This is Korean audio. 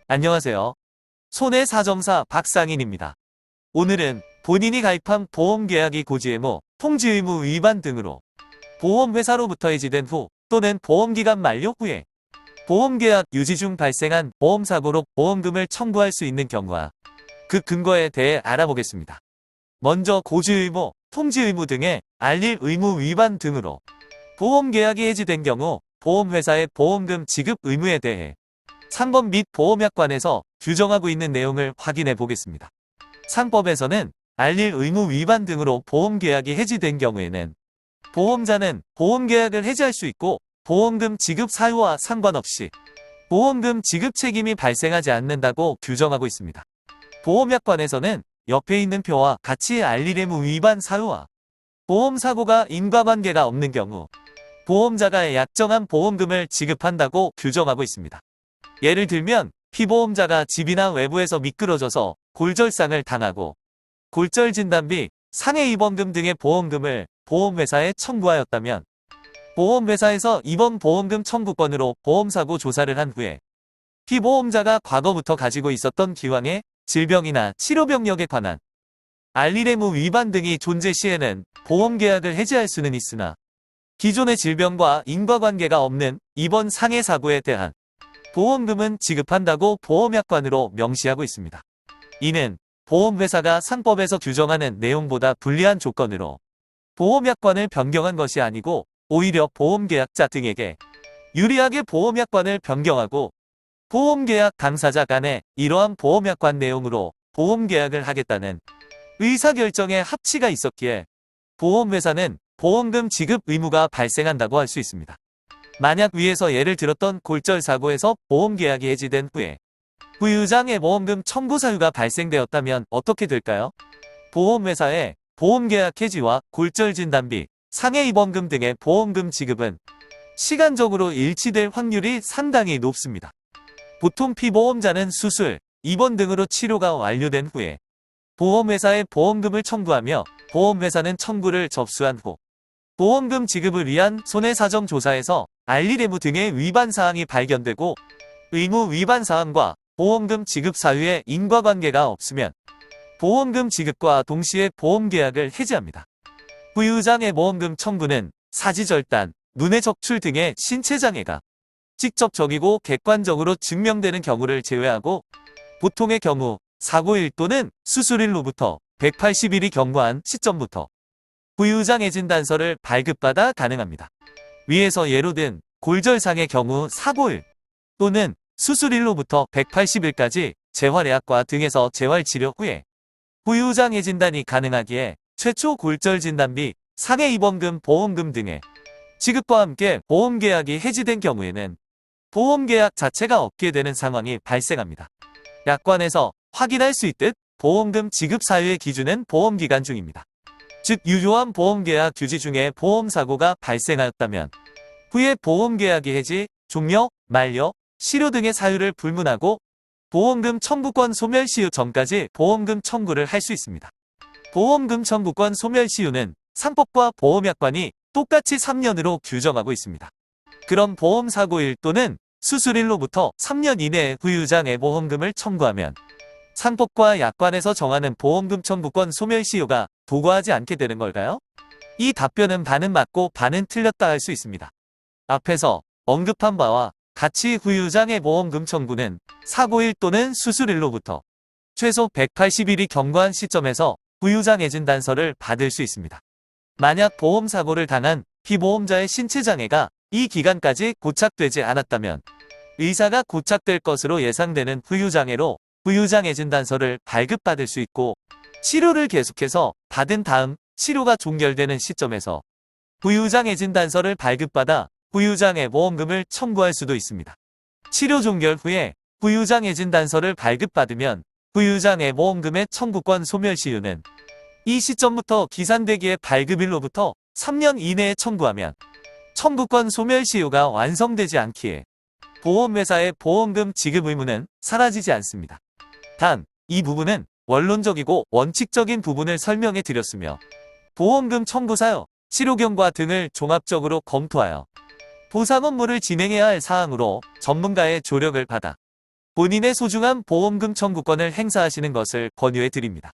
안녕하세요. 손해사정사 박상인입니다. 오늘은 본인이 가입한 보험계약이 고지의무, 통지의무 위반 등으로 보험회사로부터 해지된 후 또는 보험기간 만료 후에 보험계약 유지 중 발생한 보험사고로 보험금을 청구할 수 있는 경우와 그 근거에 대해 알아보겠습니다. 먼저 고지의무, 통지의무 등의 알릴 의무 위반 등으로 보험계약이 해지된 경우 보험회사의 보험금 지급 의무에 대해 상법 및 보험약관에서 규정하고 있는 내용을 확인해 보겠습니다. 상법에서는 알릴 의무 위반 등으로 보험계약이 해지된 경우에는 보험자는 보험계약을 해지할 수 있고 보험금 지급 사유와 상관없이 보험금 지급 책임이 발생하지 않는다고 규정하고 있습니다. 보험약관에서는 옆에 있는 표와 같이 알릴 의무 위반 사유와 보험사고가 인과관계가 없는 경우 보험자가 약정한 보험금을 지급한다고 규정하고 있습니다. 예를 들면 피보험자가 집이나 외부에서 미끄러져서 골절상을 당하고 골절진단비, 상해입원금 등의 보험금을 보험회사에 청구하였다면 보험회사에서 이번 보험금 청구권으로 보험사고 조사를 한 후에 피보험자가 과거부터 가지고 있었던 기왕의 질병이나 치료병력에 관한 알릴 의무 위반 등이 존재 시에는 보험계약을 해지할 수는 있으나 기존의 질병과 인과관계가 없는 이번 상해사고에 대한 보험금은 지급한다고 보험약관으로 명시하고 있습니다. 이는 보험회사가 상법에서 규정하는 내용보다 불리한 조건으로 보험약관을 변경한 것이 아니고 오히려 보험계약자 등에게 유리하게 보험약관을 변경하고 보험계약 당사자 간에 이러한 보험약관 내용으로 보험계약을 하겠다는 의사결정의 합치가 있었기에 보험회사는 보험금 지급 의무가 발생한다고 할 수 있습니다. 만약 위에서 예를 들었던 골절사고에서 보험계약이 해지된 후에 후유장애 보험금 청구 사유가 발생되었다면 어떻게 될까요? 보험회사의 보험계약 해지와 골절진단비, 상해입원금 등의 보험금 지급은 시간적으로 일치될 확률이 상당히 높습니다. 보통 피보험자는 수술, 입원 등으로 치료가 완료된 후에 보험회사에 보험금을 청구하며 보험회사는 청구를 접수한 후 보험금 지급을 위한 손해사정조사에서 알릴 의무 등의 위반사항이 발견되고 의무 위반사항과 보험금 지급 사유에 인과관계가 없으면 보험금 지급과 동시에 보험계약을 해지합니다. 후유장애 보험금 청구는 사지절단, 눈의 적출 등의 신체장애가 직접적이고 객관적으로 증명되는 경우를 제외하고 보통의 경우 사고일 또는 수술일로부터 180일이 경과한 시점부터 후유장애 진단서를 발급받아 가능합니다. 위에서 예로 든 골절상의 경우 사고일 또는 수술일로부터 180일까지 재활의학과 등에서 재활치료 후에 후유장애 진단이 가능하기에 최초 골절진단비, 상해입원금, 보험금 등의 지급과 함께 보험계약이 해지된 경우에는 보험계약 자체가 없게 되는 상황이 발생합니다. 약관에서 확인할 수 있듯 보험금 지급 사유의 기준은 보험기간 중입니다. 즉 유효한 보험계약 규지 중에 보험사고가 발생하였다면 후에 보험계약이 해지, 종료, 만료, 실효 등의 사유를 불문하고 보험금 청구권 소멸시효 전까지 보험금 청구를 할 수 있습니다. 보험금 청구권 소멸시효는 상법과 보험약관이 똑같이 3년으로 규정하고 있습니다. 그럼 보험사고일 또는 수술일로부터 3년 이내에 후유장애 보험금을 청구하면 상법과 약관에서 정하는 보험금 청구권 소멸시효가 도과하지 않게 되는 걸까요? 이 답변은 반은 맞고 반은 틀렸다 할 수 있습니다. 앞에서 언급한 바와 같이 후유장애 보험금 청구는 사고일 또는 수술일로부터 최소 180일이 경과한 시점에서 후유장애 진단서를 받을 수 있습니다. 만약 보험사고를 당한 피보험자의 신체장애가 이 기간까지 고착되지 않았다면 의사가 고착될 것으로 예상되는 후유장애로 후유장애 진단서를 발급받을 수 있고 치료를 계속해서 받은 다음 치료가 종결되는 시점에서 후유장애 진단서를 발급받아 후유장애 보험금을 청구할 수도 있습니다. 치료 종결 후에 후유장애 진단서를 발급받으면 후유장애 보험금의 청구권 소멸시효는 이 시점부터 기산되기에 발급일로부터 3년 이내에 청구하면 청구권 소멸시효가 완성되지 않기에 보험회사의 보험금 지급 의무는 사라지지 않습니다. 단, 이 부분은 원론적이고 원칙적인 부분을 설명해 드렸으며 보험금 청구 사유, 치료 경과 등을 종합적으로 검토하여 보상 업무를 진행해야 할 사항으로 전문가의 조력을 받아 본인의 소중한 보험금 청구권을 행사하시는 것을 권유해 드립니다.